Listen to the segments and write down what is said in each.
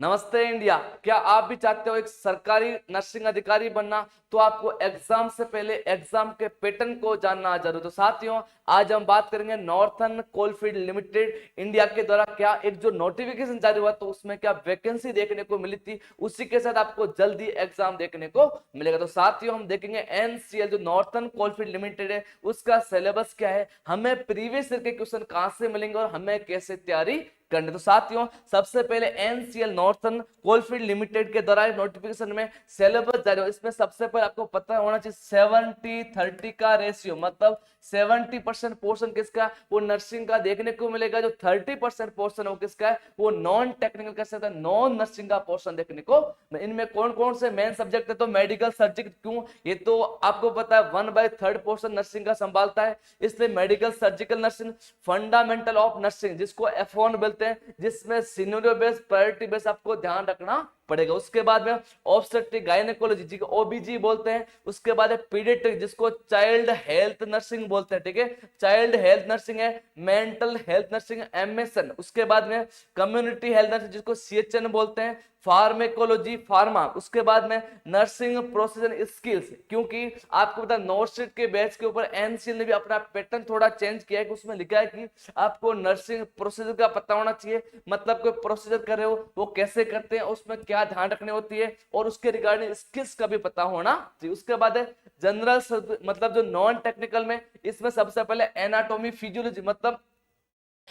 नमस्ते इंडिया। क्या आप भी चाहते हो एक सरकारी नर्सिंग अधिकारी बनना? तो आपको एग्जाम से पहले एग्जाम के पैटर्न को जानना जरूर। तो साथियों, आज हम बात करेंगे नॉर्थर्न कोलफील्ड लिमिटेड इंडिया के द्वारा क्या एक जो नोटिफिकेशन जारी हुआ तो उसमें क्या वैकेंसी देखने को मिली थी, उसी के साथ आपको जल्दी एग्जाम देखने को मिलेगा। तो साथियों, हम देखेंगे एनसीएल जो नॉर्थर्न कोलफील्ड लिमिटेड है उसका सिलेबस क्या है, हमें प्रीवियस ईयर के क्वेश्चन कहां से मिलेंगे और हमें कैसे तैयारी करने। तो साथियों, सबसे पहले एनसीएल नॉर्थर्न कोलफील्ड लिमिटेड के द्वारा नोटिफिकेशन में सिलेबस जारी हुआ। इसमें सबसे पहले आपको पता होना चाहिए 70-30 का रेशियो, मतलब 70% पोर्शन किसका, वो नर्सिंग का देखने को मिलेगा। जो 30% पोर्शन है वो किसका है, वो नॉन टेक्निकल का साथ नॉन नर्सिंग का पोर्शन देखने को। इनमें कौन कौन से मेन सब्जेक्ट है, तो मेडिकल सर्जिकल, क्यों ये तो आपको पता है 1/3 पोर्शन नर्सिंग का संभालता है, इसलिए medical surgical nursing, fundamental of nursing जिसको F1 बोलते हैं, जिसमें सीनियर बेस प्रायोरिटी बेस आपको ध्यान रखना पड़ेगा। उसके बाद में ऑब्स्टेट्रिक गायनेकोलॉजी जिसको ओबीजी बोलते हैं, उसके बाद है पीडियाट्रिक जिसको चाइल्ड हेल्थ नर्सिंग बोलते हैं, ठीक है, चाइल्ड हेल्थ नर्सिंग है, मेंटल हेल्थ नर्सिंग एमएसएन, उसके बाद में कम्युनिटी हेल्थ नर्सिंग जिसको सीएचएन बोलते हैं, फार्मेकोलॉजी फार्मा, उसके बाद में नर्सिंग प्रोसीजर स्किल्स, क्योंकि आपको पता है नॉर्थ के बैच के ऊपर एनसीएल ने भी अपना पैटर्न थोड़ा चेंज किया है कि उसमें लिखा है कि आपको नर्सिंग प्रोसीजर का पता होना चाहिए, मतलब कोई प्रोसीजर कर रहे हो वो कैसे करते हैं, उसमें क्या ध्यान रखनी होती है, और उसके रिगार्डिंग स्किल्स का भी पता होना चाहिए। उसके बाद है जनरल, मतलब जो नॉन टेक्निकल में, इसमें सबसे पहले एनाटॉमी फिजियोलॉजी, मतलब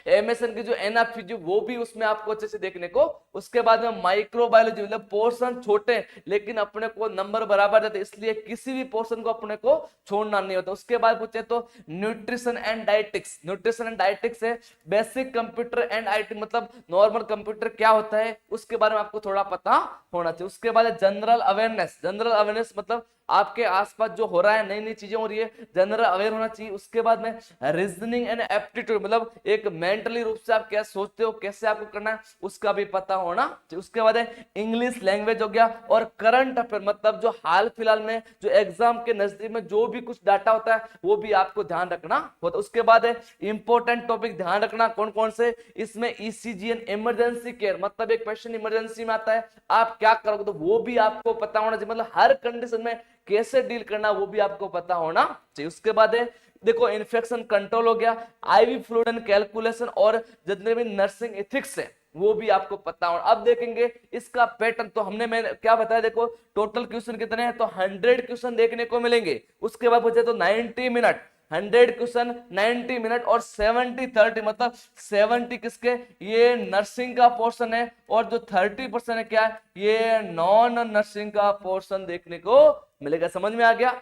एमएसएन की जो एनएफिजी वो भी उसमें आपको अच्छे से देखने को। उसके बाद में माइक्रोबायोलॉजी, मतलब पोर्शन छोटे लेकिन अपने को नंबर बराबर देते, इसलिए किसी भी पोर्शन को अपने को छोड़ना नहीं होता। उसके बाद पूछे तो nutrition and dietetics, nutrition and dietetics है बेसिक कंप्यूटर एंड आईटी, मतलब नॉर्मल कंप्यूटर क्या होता है उसके बारे में आपको थोड़ा पता होना चाहिए। उसके बाद जनरल अवेयरनेस, जनरल अवेयरनेस मतलब आपके आसपास जो हो रहा है, नई नई चीजें हो रही है, जनरल अवेयर होना चाहिए। उसके बाद में रीजनिंग एंड एप्टीट्यूड, मतलब एक मेंटली रूप से आप क्या सोचते हो, कैसे आपको करना है, उसका भी पता होना चाहिए। उसके बाद है इंग्लिश लैंग्वेज हो गया, और करंट अफेयर, मतलब जो हाल फिलहाल में जो एग्जाम के नजदीक में जो भी कुछ डाटा होता है वो भी आपको ध्यान रखना होता है। उसके बाद है इंपॉर्टेंट टॉपिक ध्यान रखना कौन कौन से, इसमें ईसीजी एंड इमरजेंसी केयर, मतलब एक पेशेंट इमरजेंसी में आता है आप क्या करोगे, तो वो भी आपको पता होना चाहिए, मतलब हर कंडीशन में कैसे डील करना वो भी आपको पता होना चाहिए। उसके बाद है देखो इन्फेक्शन कंट्रोल हो गया, आईवी फ्लूइड एंड कैलकुलेशन, और जितने भी नर्सिंग एथिक्स है वो भी आपको पता होना। अब देखेंगे इसका पैटर्न, तो मैंने क्या बताया, देखो टोटल क्वेश्चन कितने हैं, तो 100 क्वेश्चन देखने को मिलेंगे। उसके बाद पूछे तो 90 मिनट, 100 क्वेश्चन 90 मिनट, और 70-30, मतलब 70 किसके, ये नर्सिंग का पोर्शन है, और जो 30% है क्या है, ये नॉन नर्सिंग का पोर्शन देखने को मिलेगा। समझ में आ गया?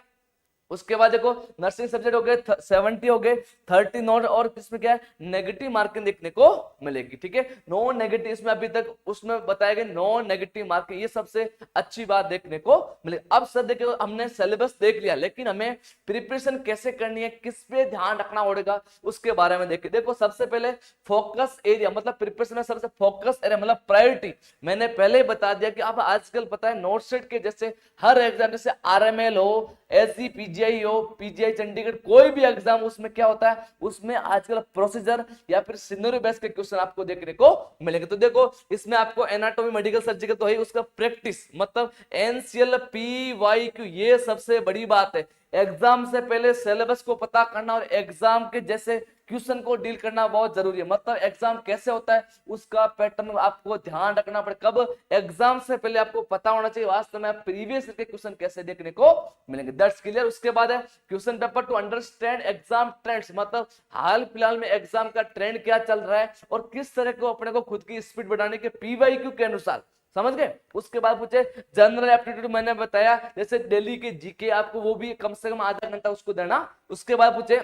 उसके बाद देखो नर्सिंग सब्जेक्ट हो गए 70 हो गए, 30 नॉन, और इसमें क्या है नेगेटिव मार्किंग देखने को मिलेगी, ठीक है, नो नेगेटिव, इसमें अभी तक उसमें बताया गया नो नेगेटिव मार्किंग, ये सबसे अच्छी बात देखने को मिलेगी। अब सर देखो हमने सिलेबस देख लिया, लेकिन हमें प्रिपरेशन कैसे करनी है, किस पे ध्यान रखना पड़ेगा, उसके बारे में देखिए। देखो सबसे पहले फोकस एरिया, मतलब प्रिपरेशन में सबसे फोकस एरिया मतलब प्रायोरिटी, मैंने पहले ही बता दिया कि अब आजकल पता है नोट सेट के जैसे हर एग्जाम, जैसे आरएमएल हो, एसजी पीजीआई हो, पीजीआई चंडीगढ़, कोई भी एग्जाम उसमें क्या होता है, उसमें आजकल प्रोसीजर या फिर सिनेरियो बेस्ड के क्वेश्चन आपको देखने को मिलेंगे। तो देखो इसमें आपको एनाटॉमी मेडिकल सर्जिकल तो है, उसका प्रैक्टिस मतलब एनसीएल पीवाईक्यू, ये सबसे बड़ी बात है। एग्जाम से पहले सिलेबस को पता करना और एग्जाम के जैसे क्वेश्चन को डील करना बहुत जरूरी है, मतलब एग्जाम कैसे होता है उसका पैटर्न आपको ध्यान रखना पड़े। कब? एग्जाम से पहले आपको पता होना चाहिए वास्तव में प्रीवियस के क्वेश्चन कैसे देखने को मिलेंगे, दैट्स क्लियर। उसके बाद है question paper two understand exam trends, मतलब हाल फिलहाल में एग्जाम का ट्रेंड क्या चल रहा है और किस तरह को अपने को खुद की स्पीड बढ़ाने के पीवाईक्यू के अनुसार, समझ गए। उसके बाद पूछे जनरल एप्टीट्यूड, मैंने बताया जैसे दिल्ली के जीके आपको वो भी कम से कम आधा घंटा उसको देना। उसके बाद पूछे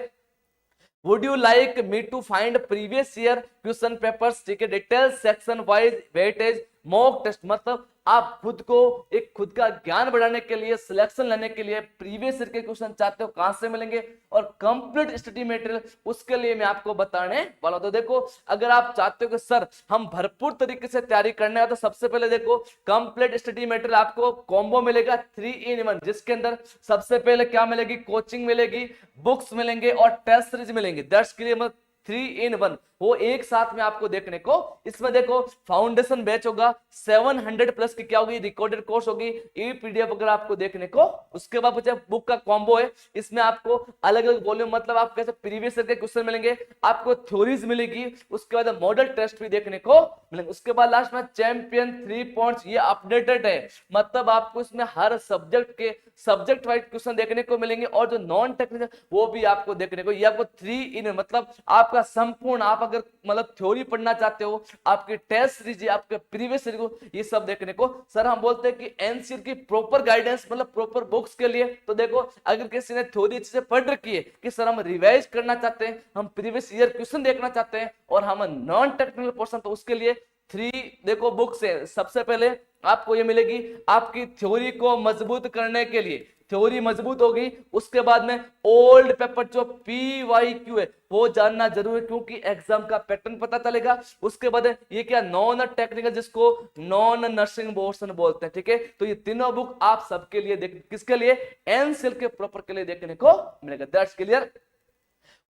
would you like me to find previous year question papers, ठीक है, detail section wise weightage mock test मतलब आप खुद को एक खुद का ज्ञान बढ़ाने के लिए, सिलेक्शन लेने के लिए प्रीवियस ईयर के क्वेश्चन चाहते हो कहां से मिलेंगे और कंप्लीट स्टडी मटेरियल, उसके लिए मैं आपको बताने वाला हूं। तो देखो, अगर आप चाहते हो कि सर हम भरपूर तरीके से तैयारी करने हैं, तो सबसे पहले देखो कंप्लीट स्टडी मटेरियल आपको कॉम्बो मिलेगा 3 in 1, जिसके अंदर सबसे पहले क्या मिलेगी, कोचिंग मिलेगी, बुक्स मिलेंगे और टेस्ट सीरीज मिलेंगे। दैट्स क्लियर, 3 in 1 वो एक साथ में आपको देखने को। इसमें देखो फाउंडेशन बैच होगा, 700 प्लस की क्या होगी, रिकॉर्डेड कोर्स होगी, ई पीडीएफ अगर आपको देखने को। उसके बाद बचा बुक का कॉम्बो है, इसमें आपको अलग अलग वॉल्यूम मतलब आप कैसे प्रीवियस ईयर के क्वेश्चन मिलेंगे, आपको थ्योरीज मिलेगी, उसके बाद मॉडल टेस्ट भी देखने को मिलेंगे। उसके बाद लास्ट में चैंपियन 3 पॉइंट्स, ये अपडेटेड है, मतलब आपको इसमें हर सब्जेक्ट के सब्जेक्ट वाइज क्वेश्चन देखने को मिलेंगे और जो नॉन टेक्निकल वो भी आपको देखने को। ये आपको 3 in मतलब आपका संपूर्ण, आप अगर मतलब थ्योरी पढ़ना चाहते हो, आपके टेस्ट सीरीज, आपके प्रीवियस सीरीज को, ये सब देखने को। सर हम बोलते हैं कि एनसीईआर की प्रॉपर गाइडेंस मतलब प्रॉपर बुक्स के लिए, तो देखो अगर किसी ने थ्योरी अच्छे से पढ़ रखी है कि सर हम रिवाइज करना चाहते हैं, हम प्रीवियस ईयर क्वेश्चन देखना चाहते हैं और हम नॉन टेक्निकल पोर्शन, तो उसके लिए 3 देखो बुक्स है। सबसे पहले आपको ये मिलेगी आपकी थ्योरी को मजबूत करने के लिए, थ्योरी मजबूत होगी, उसके बाद में ओल्ड पेपर जो PYQ है वो जानना जरूर है, क्योंकि एग्जाम का पैटर्न पता चलेगा। उसके बाद ये क्या, नॉन टेक्निकल जिसको नॉन नर्सिंग पोर्शन बोलते हैं, ठीक है। तो ये तीनों बुक आप सबके लिए किसके लिए, एनसीईआर के प्रॉपर के लिए देखने को मिलेगा। That's clear.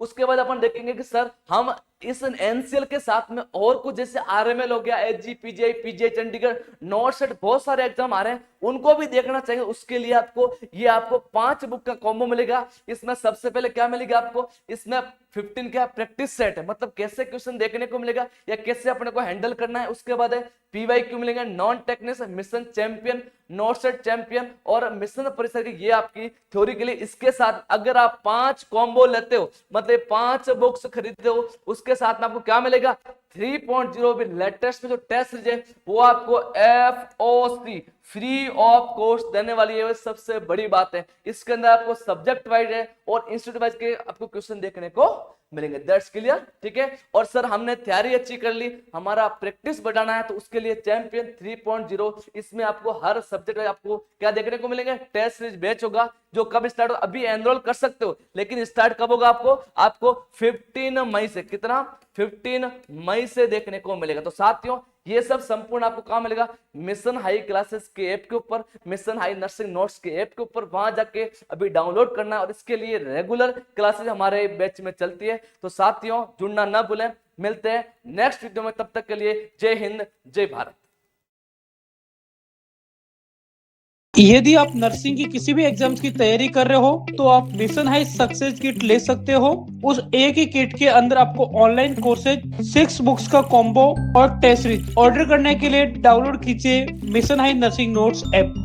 उसके बाद अपन देखेंगे कि सर हम इस एनसीएल के साथ में और कुछ जैसे आरएमएल हो गया, Hg, PGI Chandigarh, not set, बहुत सारे एग्जाम आ रहे हैं, उनको भी देखना चाहिए। उसके लिए आपको 5 बुक का कॉम्बो मिलेगा। इसमें सबसे पहले क्या मिलेगा आपको, इसमें 15 क्या प्रैक्टिस सेट है, मतलब कैसे क्वेश्चन देखने को मिलेगा या कैसे अपने को हैंडल करना है। उसके बाद है PYQ मिलेंगे, non technical, mission champion, not set champion और मिशन परिसर की, ये आपकी थ्योरी के लिए। इसके साथ अगर आप 5 कॉम्बो लेते हो, मतलब 5 बुक्स खरीदते हो, उसके साथ में आपको क्या मिलेगा, 3.0 भी लेटेस्ट में जो टेस्ट सीरीज है वो आपको FOC फ्री ऑफ कॉस्ट देने वाली है। सबसे बड़ी बात है, इसके अंदर आपको सब्जेक्ट वाइज है और इंस्टीट्यूट वाइज के आपको क्वेश्चन देखने को मिलेंगे। दैट्स क्लियर, ठीक है। और सर हमने तैयारी अच्छी कर ली, हमारा प्रैक्टिस बढ़ाना है, तो उसके लिए चैंपियन 3.0, इसमें आपको हर सब्जेक्ट आपको क्या देखने को मिलेंगे, टेस्ट सीरीज बैच होगा, जो कब स्टार्ट हो, अभी एनरोल कर सकते हो, लेकिन स्टार्ट कब होगा आपको 15 मई से, कितना 15 मई से देखने को मिलेगा। तो साथियों ये सब संपूर्ण आपको कहां मिलेगा, मिशन हाई क्लासेस के ऐप के ऊपर, मिशन हाई नर्सिंग नोट्स के ऐप के ऊपर, वहां जाके अभी डाउनलोड करना है और इसके लिए रेगुलर क्लासेस हमारे बैच में चलती है। तो साथियों जुड़ना ना भूलें, मिलते हैं नेक्स्ट वीडियो में, तब तक के लिए जय हिंद जय भारत। यदि आप नर्सिंग की किसी भी एग्जाम्स की तैयारी कर रहे हो तो आप मिशन हाई सक्सेस किट ले सकते हो। उस एक ही किट के अंदर आपको ऑनलाइन कोर्सेज, 6 बुक्स का कॉम्बो और टेस्ट सीरीज। ऑर्डर करने के लिए डाउनलोड कीजिए mission high nursing notes app.